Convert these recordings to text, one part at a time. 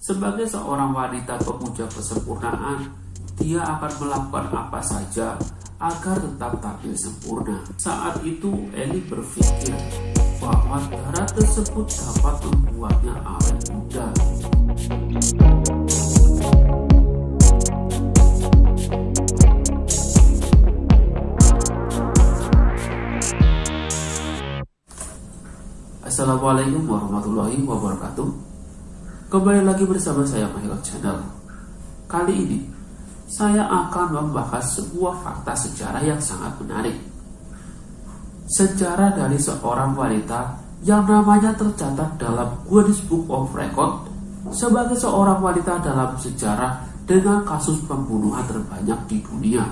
Sebagai seorang wanita pemuja kesempurnaan, dia akan melakukan apa saja agar tetap tampil sempurna. Saat itu Ellie berpikir bahwa darah tersebut dapat membuatnya awet muda. Assalamualaikum warahmatullahi wabarakatuh. Kembali lagi bersama saya Mahilot Channel. Kali ini saya akan membahas sebuah fakta sejarah yang sangat menarik. Sejarah dari seorang wanita yang namanya tercatat dalam Guinness Book of Record sebagai seorang wanita dalam sejarah dengan kasus pembunuhan terbanyak di dunia.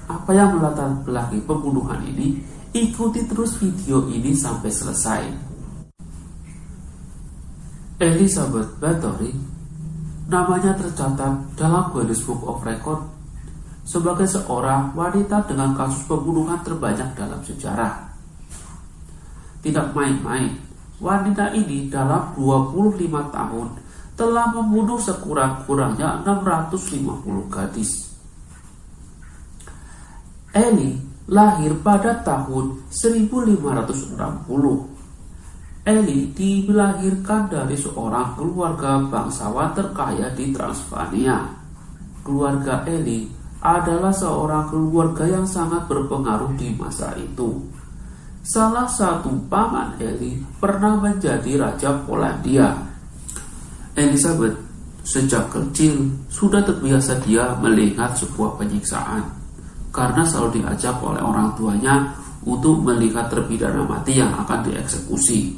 Apa yang melatar belakangi pembunuhan ini? Ikuti terus video ini sampai selesai. Elizabeth Bathory namanya tercatat dalam Guinness Book of Record sebagai seorang wanita dengan kasus pembunuhan terbanyak dalam sejarah. Tidak main-main, wanita ini dalam 25 tahun telah membunuh sekurang-kurangnya 650 gadis. Ellie lahir pada tahun 1560. Ellie dilahirkan dari seorang keluarga bangsawan terkaya di Transylvania. Keluarga Ellie adalah seorang keluarga yang sangat berpengaruh di masa itu. Salah satu paman Ellie pernah menjadi raja Polandia. Elizabeth sejak kecil sudah terbiasa dia melihat sebuah penyiksaan karena selalu diajak oleh orang tuanya untuk melihat terpidana mati yang akan dieksekusi.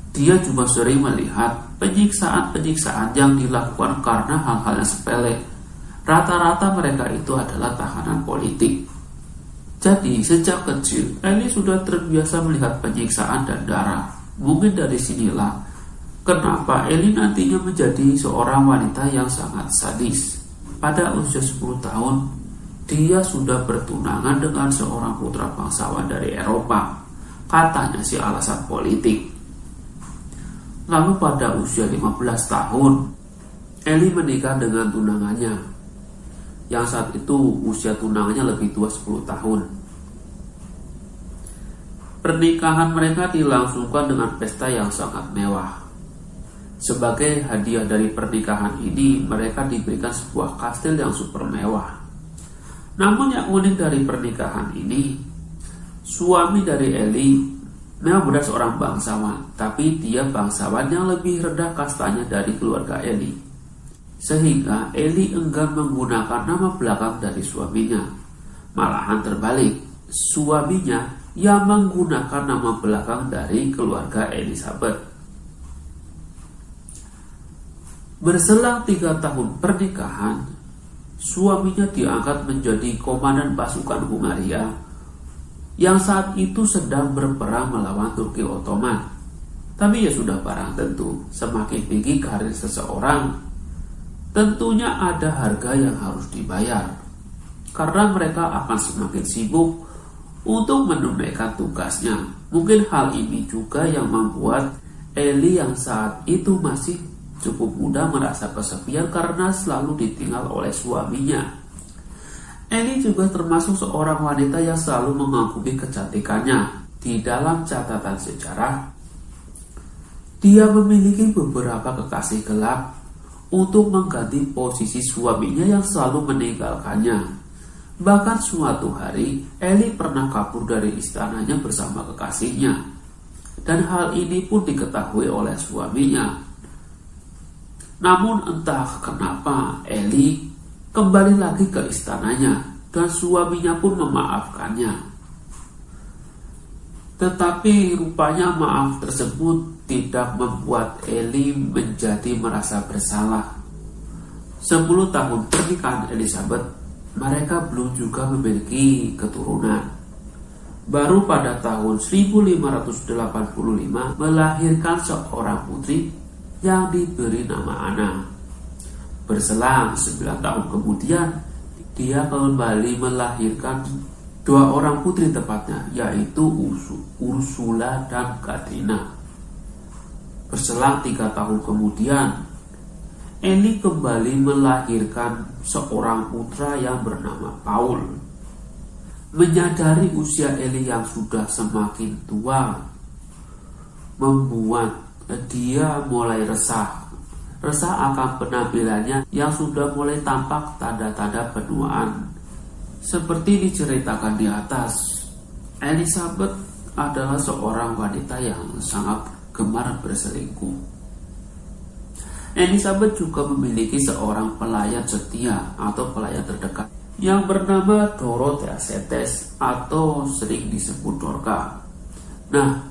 Dia juga sering melihat penyiksaan-penyiksaan yang dilakukan karena hal-hal yang sepele. Rata-rata mereka itu adalah tahanan politik. Jadi sejak kecil Ellie sudah terbiasa melihat penyiksaan dan darah. Mungkin dari sinilah kenapa Ellie nantinya menjadi seorang wanita yang sangat sadis. Pada usia 10 tahun dia sudah bertunangan dengan seorang putra bangsawan dari Eropa. Katanya sih alasan politik. Lalu pada usia 15 tahun, Ellie menikah dengan tunangannya, yang saat itu usia tunangannya lebih tua 10 tahun. Pernikahan mereka dilangsungkan dengan pesta yang sangat mewah. Sebagai hadiah dari pernikahan ini, mereka diberikan sebuah kastil yang super mewah. Namun yang unik dari pernikahan ini, suami dari Ellie memang benar seorang bangsawan, tapi dia bangsawan yang lebih rendah kastanya dari keluarga Ellie. Sehingga Ellie enggan menggunakan nama belakang dari suaminya. Malahan terbalik, suaminya yang menggunakan nama belakang dari keluarga Elizabeth. Berselang 3 tahun pernikahan, suaminya diangkat menjadi komandan pasukan Hungaria yang saat itu sedang berperang melawan Turki Ottoman. Tapi ya sudah barang tentu, semakin tinggi karir seseorang, tentunya ada harga yang harus dibayar. Karena mereka akan semakin sibuk untuk menunaikan tugasnya. Mungkin hal ini juga yang membuat Ellie yang saat itu masih cukup muda merasa kesepian karena selalu ditinggal oleh suaminya. Ellie juga termasuk seorang wanita yang selalu mengagumi kecantikannya. Di dalam catatan sejarah, dia memiliki beberapa kekasih gelap untuk mengganti posisi suaminya yang selalu meninggalkannya. Bahkan suatu hari, Ellie pernah kabur dari istananya bersama kekasihnya. Dan hal ini pun diketahui oleh suaminya. Namun entah kenapa Ellie kembali lagi ke istananya dan suaminya pun memaafkannya. Tetapi rupanya maaf tersebut tidak membuat Ellie menjadi merasa bersalah. 10 tahun pernikahan Elizabeth, mereka belum juga memiliki keturunan. Baru pada tahun 1585 melahirkan seorang putri yang diberi nama Anna. Berselang 9 tahun kemudian, dia kembali melahirkan 2 orang putri tepatnya, yaitu Ursula dan Katrina. Berselang 3 tahun kemudian, Eli kembali melahirkan seorang putra yang bernama Paul. Menyadari usia Eli yang sudah semakin tua membuat dia mulai resah akan penampilannya yang sudah mulai tampak tanda-tanda penuaan. Seperti diceritakan di atas, Elizabeth adalah seorang wanita yang sangat gemar berselingkuh. Elizabeth juga memiliki seorang pelayan setia atau pelayan terdekat yang bernama Dorothea Setes atau sering disebut Dorka. Nah,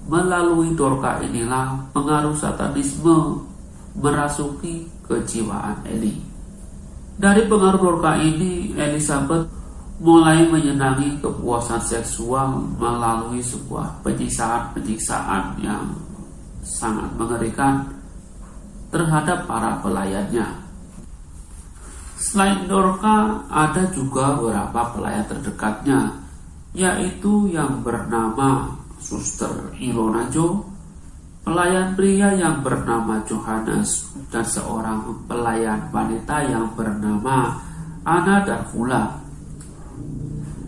melalui Dorka inilah pengaruh satanisme merasuki kejiwaan Eli. Dari pengaruh Dorka ini, Elizabeth mulai menyenangi kepuasan seksual melalui sebuah penyiksaan yang sangat mengerikan terhadap para pelayannya. Selain Dorka, ada juga beberapa pelayan terdekatnya, yaitu yang bernama Suster Ilona Jo, pelayan pria yang bernama Johannes, dan seorang pelayan wanita yang bernama Anna Darfula.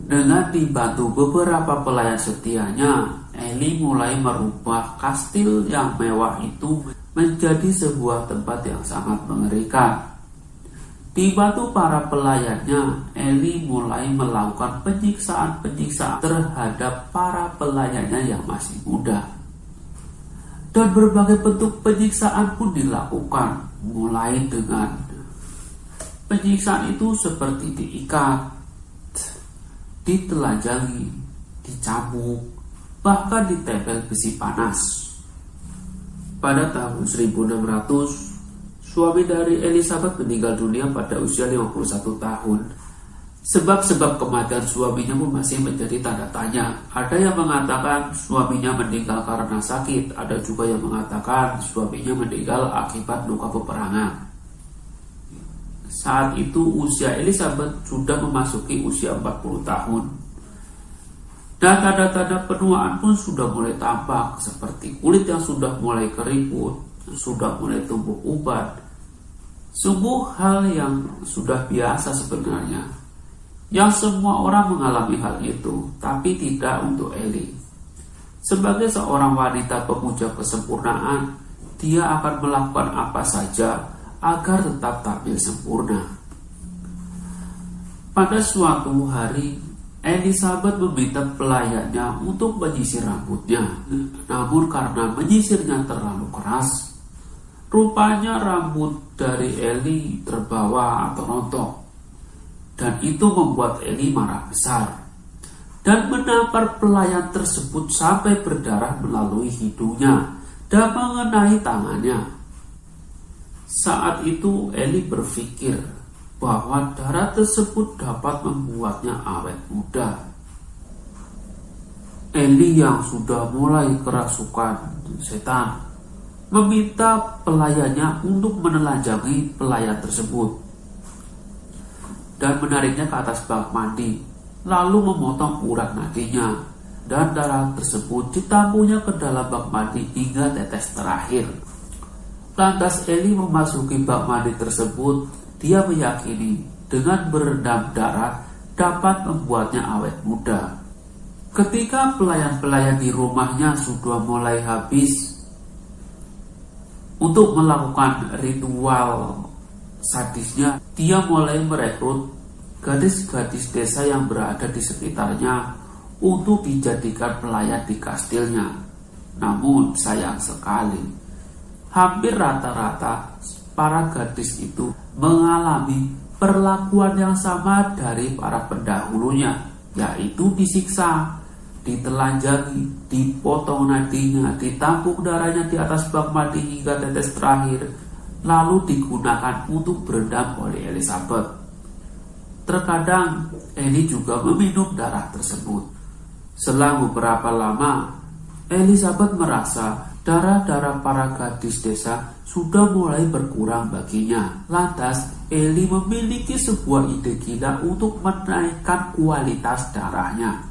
Dengan dibantu beberapa pelayan setianya, Eli mulai merubah kastil yang mewah itu menjadi sebuah tempat yang sangat mengerikan. Dibantu para pelayannya, Eli mulai melakukan penyiksaan terhadap para pelayannya yang masih muda. Dan berbagai bentuk penyiksaan pun dilakukan, mulai dengan penyiksaan itu seperti diikat, ditelanjangi, dicambuk, bahkan ditempel besi panas. Pada tahun 1600, suami dari Elizabeth meninggal dunia pada usia 51 tahun. Sebab-sebab kematian suaminya pun masih menjadi tanda tanya. Ada yang mengatakan suaminya meninggal karena sakit, ada juga yang mengatakan suaminya meninggal akibat luka peperangan. Saat itu usia Elizabeth sudah memasuki usia 40 tahun. Dan tanda-tanda penuaan pun sudah mulai tampak, seperti kulit yang sudah mulai keriput, sudah mulai tumbuh ubat. Sungguh hal yang sudah biasa sebenarnya, yang semua orang mengalami hal itu, tapi tidak untuk Eli. Sebagai seorang wanita pemuja kesempurnaan, dia akan melakukan apa saja agar tetap tampil sempurna. Pada suatu hari, Elizabeth meminta pelayannya untuk menyisir rambutnya. Namun karena menyisirnya terlalu keras, rupanya rambut dari Eli terbawa atau rontok. Dan itu membuat Eli marah besar dan menampar pelayan tersebut sampai berdarah melalui hidungnya dan mengenai tangannya. Saat itu Eli berpikir bahwa darah tersebut dapat membuatnya awet muda. Eli yang sudah mulai kerasukan setan meminta pelayannya untuk menelanjangi pelayan tersebut dan menariknya ke atas bak mandi, lalu memotong urat nadinya, dan darah tersebut ditampungnya ke dalam bak mandi hingga tetes terakhir. Lantas Eli memasuki bak mandi tersebut. Dia meyakini dengan berendam darah dapat membuatnya awet muda. Ketika pelayan-pelayan di rumahnya sudah mulai habis untuk melakukan ritual sadisnya, dia mulai merekrut gadis-gadis desa yang berada di sekitarnya untuk dijadikan pelayan di kastilnya. Namun sayang sekali, hampir rata-rata para gadis itu mengalami perlakuan yang sama dari para pendahulunya, yaitu disiksa, ditelanjangi, dipotong nadinya, ditampung darahnya di atas bak mandi hingga tetes terakhir, lalu digunakan untuk berendam oleh Elizabeth. Terkadang Eli juga meminum darah tersebut. Selang beberapa lama, Elizabeth merasa darah-darah para gadis desa sudah mulai berkurang baginya. Lantas Eli memiliki sebuah ide gila untuk menaikkan kualitas darahnya.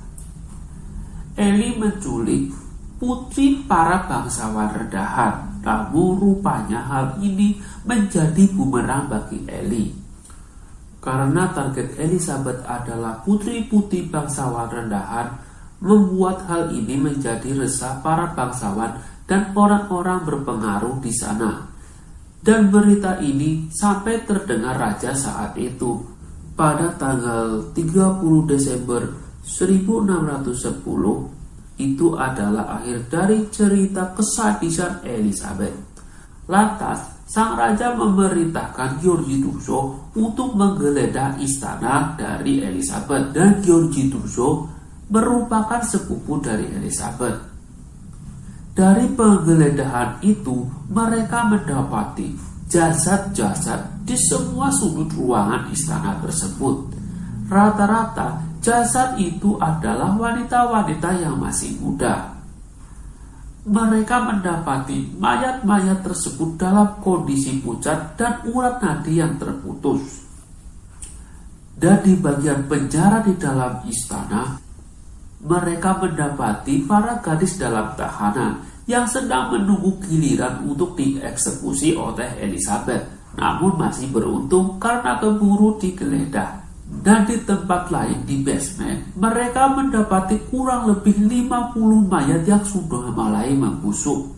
Eli menculik putri para bangsawan rendahan Namun rupanya hal ini menjadi bumerang bagi Eli. Karena target Elizabeth adalah putri-putri bangsawan rendahan, membuat hal ini menjadi resah para bangsawan dan orang-orang berpengaruh di sana. Dan berita ini sampai terdengar raja saat itu. Pada tanggal 30 Desember 1610, itu adalah akhir dari cerita kesadisan Elizabeth. Lantas, sang raja memerintahkan Giorgi Druso untuk menggeledah istana dari Elizabeth, dan Giorgi Druso merupakan sepupu dari Elizabeth. Dari penggeledahan itu, mereka mendapati jasad-jasad di semua sudut ruangan istana tersebut. Rata-rata jasad itu adalah wanita-wanita yang masih muda. Mereka mendapati mayat-mayat tersebut dalam kondisi pucat dan urat nadi yang terputus. Dan di bagian penjara di dalam istana, mereka mendapati para gadis dalam tahanan yang sedang menunggu giliran untuk dieksekusi oleh Elizabeth, namun masih beruntung karena keburu digeledah. Dan di tempat lain di basement, mereka mendapati kurang lebih 50 mayat yang sudah mulai membusuk.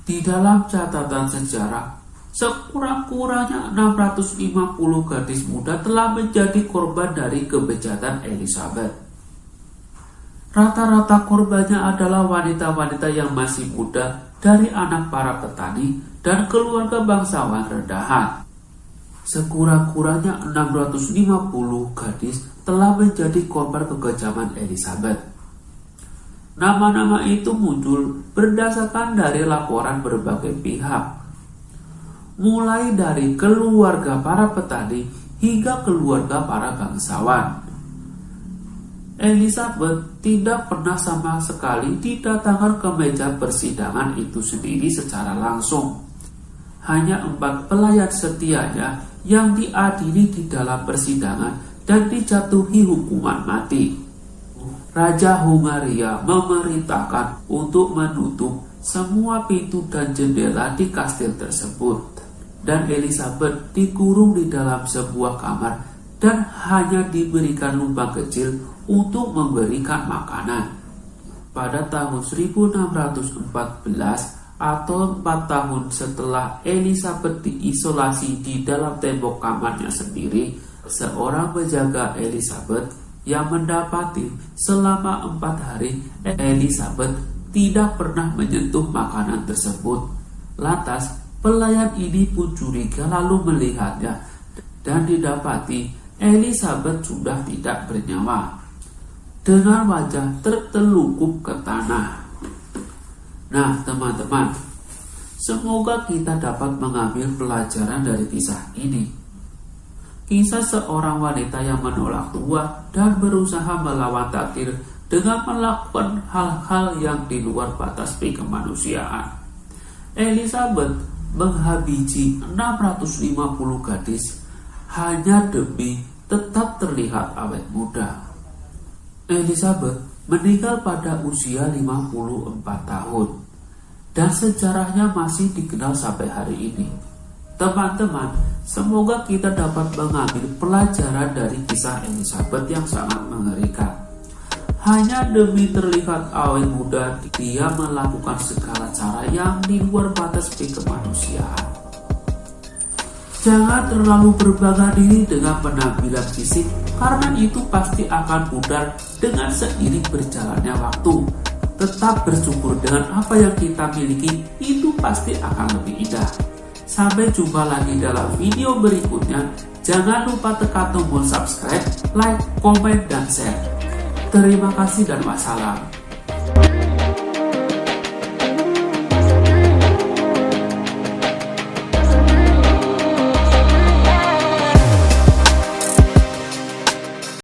Di dalam catatan sejarah, sekurang-kurangnya 650 gadis muda telah menjadi korban dari kebejatan Elizabeth. Rata-rata korbannya adalah wanita-wanita yang masih muda dari anak para petani dan keluarga bangsawan rendahan. Sekurang-kurangnya 650 gadis telah menjadi korban kekejaman Elizabeth. Nama-nama itu muncul berdasarkan dari laporan berbagai pihak, mulai dari keluarga para petani hingga keluarga para bangsawan. Elizabeth tidak pernah sama sekali didatangkan ke meja persidangan itu sendiri secara langsung. Hanya 4 pelayan setianya yang diadili di dalam persidangan dan dijatuhi hukuman mati. Raja Hungaria memerintahkan untuk menutup semua pintu dan jendela di kastil tersebut, dan Elizabeth dikurung di dalam sebuah kamar dan hanya diberikan lubang kecil untuk memberikan makanan. Pada tahun 1614 atau 4 tahun setelah Elizabeth diisolasi di dalam tembok kamarnya sendiri, seorang penjaga Elizabeth yang mendapati selama 4 hari Elizabeth tidak pernah menyentuh makanan tersebut. Lantas pelayan ini pun curiga lalu melihatnya dan didapati Elizabeth sudah tidak bernyawa dengan wajah tertelukup ke tanah. Nah teman-teman, semoga kita dapat mengambil pelajaran dari kisah ini. Kisah seorang wanita yang menolak tua dan berusaha melawan takdir dengan melakukan hal-hal yang di luar batas kemanusiaan. Elizabeth menghabisi 650 gadis hanya demi tetap terlihat awet muda. Elizabeth meninggal pada usia 54 tahun dan sejarahnya masih dikenal sampai hari ini. Teman-teman, semoga kita dapat mengambil pelajaran dari kisah Elizabeth yang sangat mengerikan. Hanya demi terlihat awet muda, dia melakukan segala cara yang di luar batas kemanusiaan. Jangan terlalu berbangga diri dengan penampilan fisik, karena itu pasti akan pudar dengan seiring berjalannya waktu. Tetap bersyukur dengan apa yang kita miliki, itu pasti akan lebih indah. Sampai jumpa lagi dalam video berikutnya. Jangan lupa tekan tombol subscribe, like, komen, dan share. Terima kasih dan wassalam.